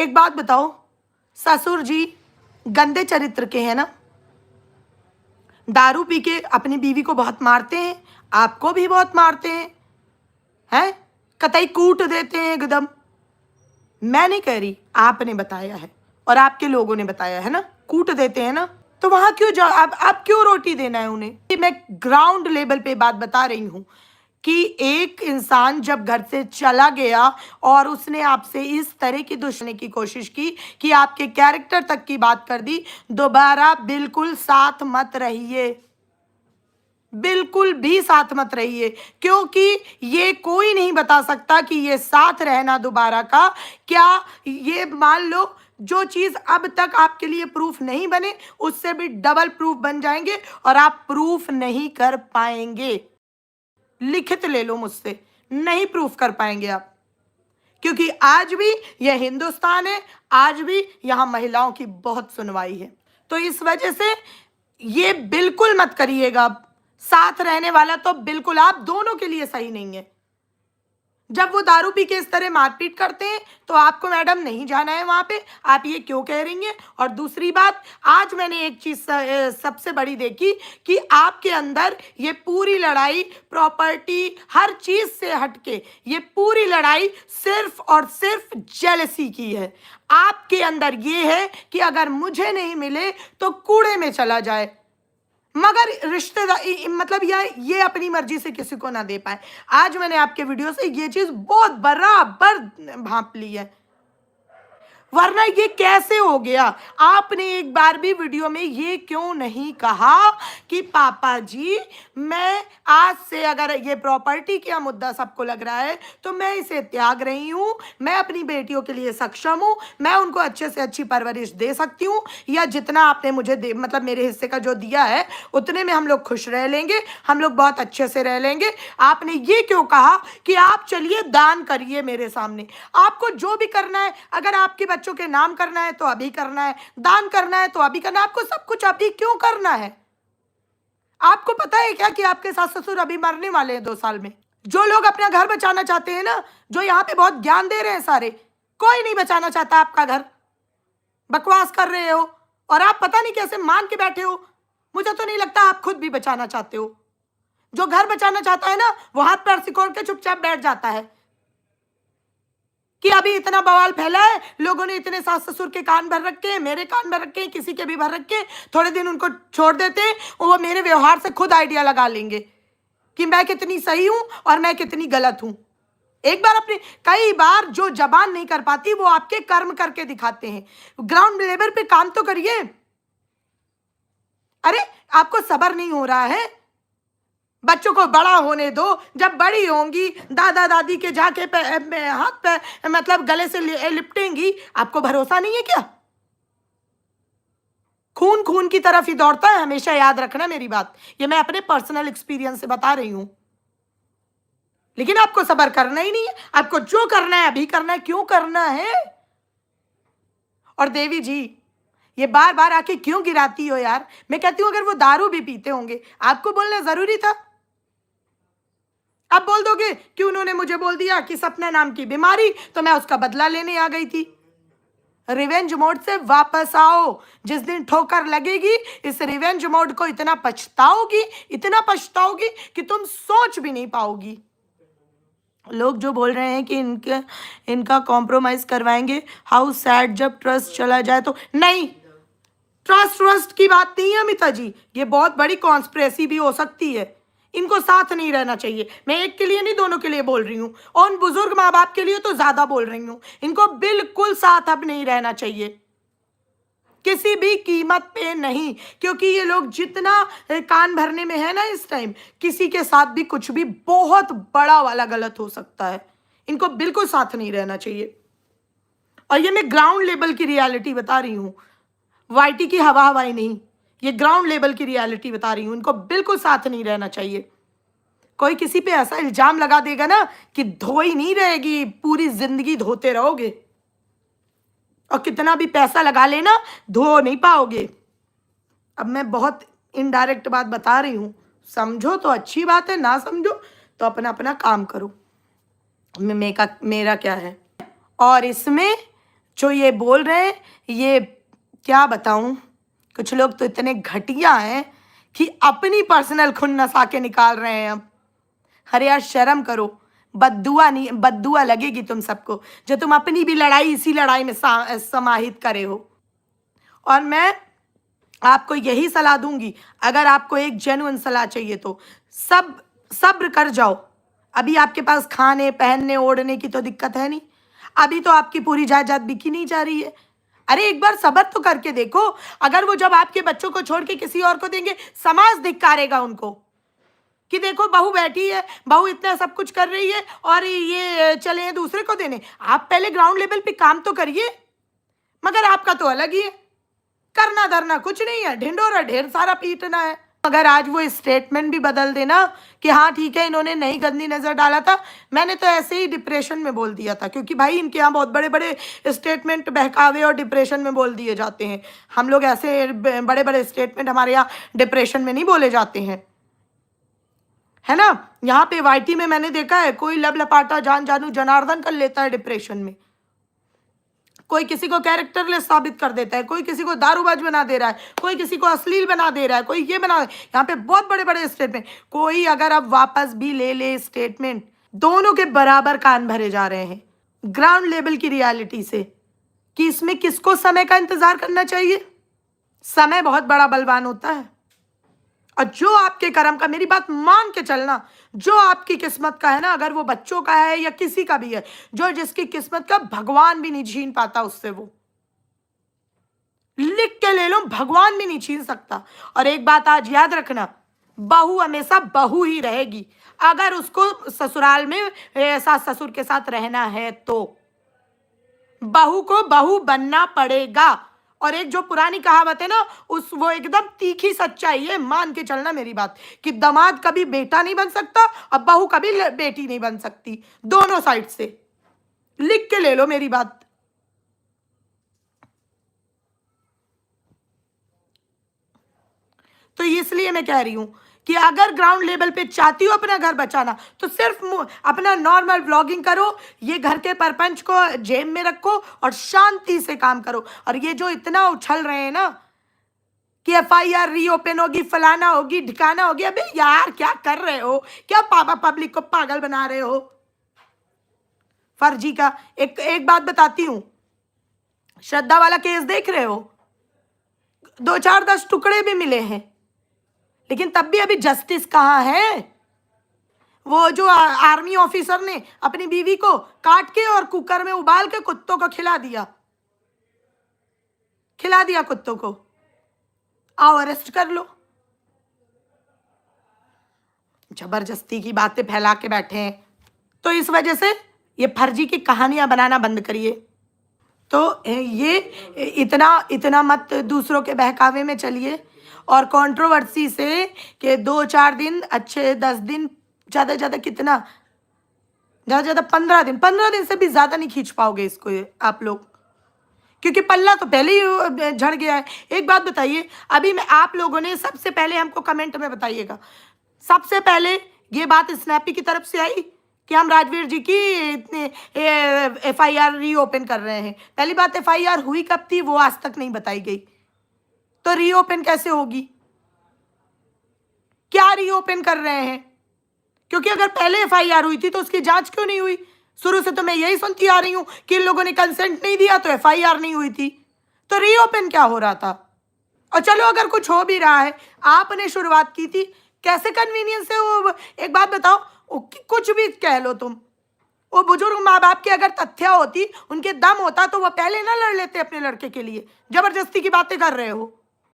एक बात बताओ, ससुर जी गंदे चरित्र के हैं ना, दारू पी के अपनी बीवी को बहुत मारते हैं, आपको भी बहुत मारते हैं, कतई कूट देते हैं एकदम। मैं नहीं कह रही, आपने बताया है और आपके लोगों ने बताया है ना, कूट देते हैं ना, तो वहां क्यों जाओ? आप क्यों रोटी देना है उन्हें? मैं ग्राउंड लेवल पे बात बता रही हूं कि एक इंसान जब घर से चला गया और उसने आपसे इस तरह की दुश्मनी की कोशिश की कि आपके कैरेक्टर तक की बात कर दी, दोबारा बिल्कुल साथ मत रहिए, बिल्कुल भी साथ मत रहिए, क्योंकि ये कोई नहीं बता सकता कि ये साथ रहना दोबारा का क्या, ये मान लो जो चीज अब तक आपके लिए प्रूफ नहीं बने उससे भी डबल प्रूफ बन जाएंगे और आप प्रूफ नहीं कर पाएंगे। लिखित ले लो मुझसे, नहीं प्रूफ कर पाएंगे आप, क्योंकि आज भी यह हिंदुस्तान है, आज भी यहां महिलाओं की बहुत सुनवाई है। तो इस वजह से ये बिल्कुल मत करिएगा। साथ रहने वाला तो बिल्कुल आप दोनों के लिए सही नहीं है। जब वो दारू पी के इस तरह मारपीट करते हैं तो आपको मैडम नहीं जाना है वहां पे, आप ये क्यों कह रही हैं? और दूसरी बात, आज मैंने एक चीज सबसे बड़ी देखी कि आपके अंदर ये पूरी लड़ाई प्रॉपर्टी हर चीज से हटके, ये पूरी लड़ाई सिर्फ और सिर्फ जेलसी की है। आपके अंदर ये है कि अगर मुझे नहीं मिले तो कूड़े में चला जाए, मगर रिश्तेदार मतलब ये अपनी मर्जी से किसी को ना दे पाए। आज मैंने आपके वीडियो से ये चीज बहुत बराबर भांप ली है, वरना ये कैसे हो गया? आपने एक बार भी वीडियो में ये क्यों नहीं कहा कि पापा जी मैं आज से, अगर ये प्रॉपर्टी का मुद्दा सबको लग रहा है तो मैं इसे त्याग रही हूं, मैं अपनी बेटियों के लिए सक्षम हूं, मैं उनको अच्छे से अच्छी परवरिश दे सकती हूं, या जितना आपने मुझे मतलब मेरे हिस्से का जो दिया है उतने में हम लोग खुश रह लेंगे, हम लोग बहुत अच्छे से रह लेंगे। आपने ये क्यों कहा कि आप चलिए दान करिए मेरे सामने, आपको जो भी करना है, अगर आपके बच्चों के नाम करना है तो अभी करना है, दान करना है तो अभी करना है, आपको सब कुछ अभी क्यों करना है? आपको पता है क्या कि आपके सास ससुर अभी मरने वाले हैं 2 साल में? जो लोग अपना घर बचाना चाहते हैं ना, जो यहाँ पे बहुत ज्ञान दे रहे हैं सारे, कोई नहीं बचाना चाहता आपका घर। बकवास कर रहे हो और आप पता नहीं कैसे मान के बैठे हो। मुझे तो नहीं लगता आप खुद भी बचाना चाहते हो। जो घर बचाना चाहता है ना, वो हाथ पैर सिकोड़ के चुपचाप बैठ जाता है कि अभी इतना बवाल फैला है, लोगों ने इतने सास ससुर के कान भर रखे हैं, मेरे कान भर रखे हैं, किसी के भी भर रखे हैं, थोड़े दिन उनको छोड़ देते हैं, वो मेरे व्यवहार से खुद आइडिया लगा लेंगे कि मैं कितनी सही हूं और मैं कितनी गलत हूं। एक बार अपने, कई बार जो जबान नहीं कर पाती वो आपके कर्म करके दिखाते हैं। ग्राउंड लेवल पे काम तो करिए। अरे आपको सब्र नहीं हो रहा है? बच्चों को बड़ा होने दो, जब बड़ी होंगी दादा दादी के जाके हाथ पे मतलब गले से लिपटेंगी। आपको भरोसा नहीं है क्या? खून खून की तरफ ही दौड़ता है, हमेशा याद रखना मेरी बात, ये मैं अपने पर्सनल एक्सपीरियंस से बता रही हूं। लेकिन आपको सब्र करना ही नहीं है, आपको जो करना है अभी करना है। क्यों करना है? और देवी जी ये बार बार आके क्यों गिराती हो यार? मैं कहती हूं अगर वो दारू भी पीते होंगे आपको बोलना जरूरी था? आप बोल दोगे कि उन्होंने मुझे बोल दिया कि सपना नाम की बीमारी, तो मैं उसका बदला लेने आ गई थी। रिवेंज मोड से वापस आओ, जिस दिन ठोकर लगेगी इस रिवेंज मोड को इतना पछताओगी, इतना पछताओगी कि तुम सोच भी नहीं पाओगी। लोग जो बोल रहे हैं कि इनका कॉम्प्रोमाइज करवाएंगे, हाउ सैड, जब ट्रस्ट चला जाए तो। नहीं, ट्रस्ट की बात नहीं है अमिता जी, ये बहुत बड़ी कॉन्स्पिरेसी भी हो सकती है। इनको साथ नहीं रहना चाहिए। मैं एक के लिए नहीं, दोनों के लिए बोल रही हूँ, और उन बुजुर्ग माँ बाप के लिए तो ज्यादा बोल रही हूँ। इनको बिल्कुल साथ अब नहीं रहना चाहिए, किसी भी कीमत पे नहीं, क्योंकि ये लोग जितना कान भरने में है ना इस टाइम, किसी के साथ भी कुछ भी बहुत बड़ा वाला गलत हो सकता है। इनको बिल्कुल साथ नहीं रहना चाहिए। और ये मैं ग्राउंड लेवल की रियलिटी बता रही हूँ, वाईटी की हवा हवाई नहीं, ये ग्राउंड लेवल की रियलिटी बता रही हूँ। इनको बिल्कुल साथ नहीं रहना चाहिए। कोई किसी पे ऐसा इल्जाम लगा देगा ना कि धो ही नहीं रहेगी, पूरी जिंदगी धोते रहोगे, और कितना भी पैसा लगा लेना धो नहीं पाओगे। अब मैं बहुत इनडायरेक्ट बात बता रही हूँ, समझो तो अच्छी बात है, ना समझो तो अपना अपना काम करो। मेरा क्या है। और इसमें जो ये बोल रहे हैं, ये क्या बताऊं, कुछ लोग तो इतने घटिया हैं कि अपनी पर्सनल खुन्नस आके निकाल रहे हैं अब। अरे यार शर्म करो, बद्दुआ नहीं, बद्दुआ लगेगी तुम सबको जो तुम अपनी भी लड़ाई इसी लड़ाई में समाहित करे हो। और मैं आपको यही सलाह दूंगी, अगर आपको एक जेन्युइन सलाह चाहिए तो सब्र कर जाओ। अभी आपके पास खाने पहनने ओढ़ने की तो दिक्कत है नहीं, अभी तो आपकी पूरी जायदाद बिकी नहीं जा रही है। अरे एक बार सब्र तो करके देखो, अगर वो जब आपके बच्चों को छोड़ के किसी और को देंगे, समाज धिक्कारेगा उनको कि देखो बहू बैठी है, बहू इतना सब कुछ कर रही है और ये चले हैं दूसरे को देने। आप पहले ग्राउंड लेवल पे काम तो करिए। मगर आपका तो अलग ही है, करना धरना कुछ नहीं है, ढिंडोरा ढेर सारा पीटना है। अगर आज वो स्टेटमेंट भी बदल देना कि हाँ ठीक है इन्होंने नहीं गंदी नजर डाला था, मैंने तो ऐसे ही डिप्रेशन में बोल दिया था, क्योंकि भाई इनके यहाँ बहुत बड़े बड़े स्टेटमेंट बहकावे और डिप्रेशन में बोल दिए जाते हैं। हम लोग ऐसे बड़े बड़े स्टेटमेंट हमारे यहाँ डिप्रेशन में नहीं बोले जाते हैं, है ना। यहाँ पे वाईटी में मैंने देखा है कोई लब लपाटा जान जानू जनार्दन कर लेता है डिप्रेशन में, कोई किसी को कैरेक्टरलेस साबित कर देता है, कोई किसी को दारूबाज बना दे रहा है, कोई किसी को अश्लील बना दे रहा है, कोई ये बना। यहाँ पे बहुत बड़े बड़े स्टेटमेंट, कोई अगर अब वापस भी ले ले स्टेटमेंट, दोनों के बराबर कान भरे जा रहे हैं ग्राउंड लेवल की रियलिटी से कि इसमें किसको समय का इंतजार करना चाहिए। समय बहुत बड़ा बलवान होता है, और जो आपके कर्म का, मेरी बात मान के चलना, जो आपकी किस्मत का है ना, अगर वो बच्चों का है या किसी का भी है, जो जिसकी किस्मत का भगवान भी नहीं छीन पाता उससे, वो लिख के ले लो, भगवान भी नहीं छीन सकता। और एक बात आज याद रखना, बहू हमेशा बहू ही रहेगी, अगर उसको ससुराल में सास ससुर के साथ रहना है तो बहू को बहू बनना पड़ेगा। और एक जो पुरानी कहावत है ना, वो एकदम तीखी सच्चाई है, मान के चलना मेरी बात, कि दामाद कभी बेटा नहीं बन सकता और बहू कभी बेटी नहीं बन सकती, दोनों साइड से लिख के ले लो मेरी बात। तो इसलिए मैं कह रही हूं कि अगर ग्राउंड लेवल पे चाहती हो अपना घर बचाना, तो सिर्फ अपना नॉर्मल व्लॉगिंग करो, ये घर के परपंच को जेब में रखो और शांति से काम करो। और ये जो इतना उछल रहे हैं ना कि FIR रीओपन होगी, फलाना होगी, ढिकाना होगी, अबे यार क्या कर रहे हो, क्या पापा पब्लिक को पागल बना रहे हो फर्जी का। एक बात बताती हूं, श्रद्धा वाला केस देख रहे हो, 2-4-10 टुकड़े भी मिले हैं, लेकिन तब भी अभी जस्टिस कहाँ है। वो जो आर्मी ऑफिसर ने अपनी बीवी को काट के और कुकर में उबाल के कुत्तों को खिला दिया कुत्तों को, आओ अरेस्ट कर लो। जबरदस्ती की बातें फैला के बैठे हैं, तो इस वजह से ये फर्जी की कहानियां बनाना बंद करिए। तो ये इतना मत दूसरों के बहकावे में चलिए, और कंट्रोवर्सी से कि 2-4 दिन अच्छे, 10 दिन, ज़्यादा ज़्यादा कितना, ज़्यादा 15 दिन से भी ज़्यादा नहीं खींच पाओगे इसको आप लोग, क्योंकि पल्ला तो पहले ही झड़ गया है। एक बात बताइए, अभी मैं आप लोगों ने सबसे पहले हमको कमेंट में बताइएगा, सबसे पहले ये बात स्नैपी की तरफ से आई कि हम राजवीर जी की FIR रीओपन कर रहे हैं। पहली बात, FIR हुई कब थी वो आज तक नहीं बताई गई, तो रीओपन कैसे होगी, क्या रीओपन कर रहे हैं? क्योंकि अगर पहले FIR हुई थी तो उसकी जांच क्यों नहीं हुई? शुरू से तो मैं यही सुनती आ रही हूं कि इन लोगों ने कंसेंट नहीं दिया तो FIR नहीं हुई थी, तो रीओपन क्या हो रहा था? और चलो अगर कुछ हो भी रहा है, आपने शुरुआत की थी, कैसे कन्वीनियंस है वो, एक बात बताओ, कुछ भी कह लो तुम, वो बुजुर्ग माँ बाप की अगर तथ्य होती, उनके दम होता, तो वो पहले ना लड़ लेते अपने लड़के के लिए, जबरदस्ती की बातें कर रहे हो।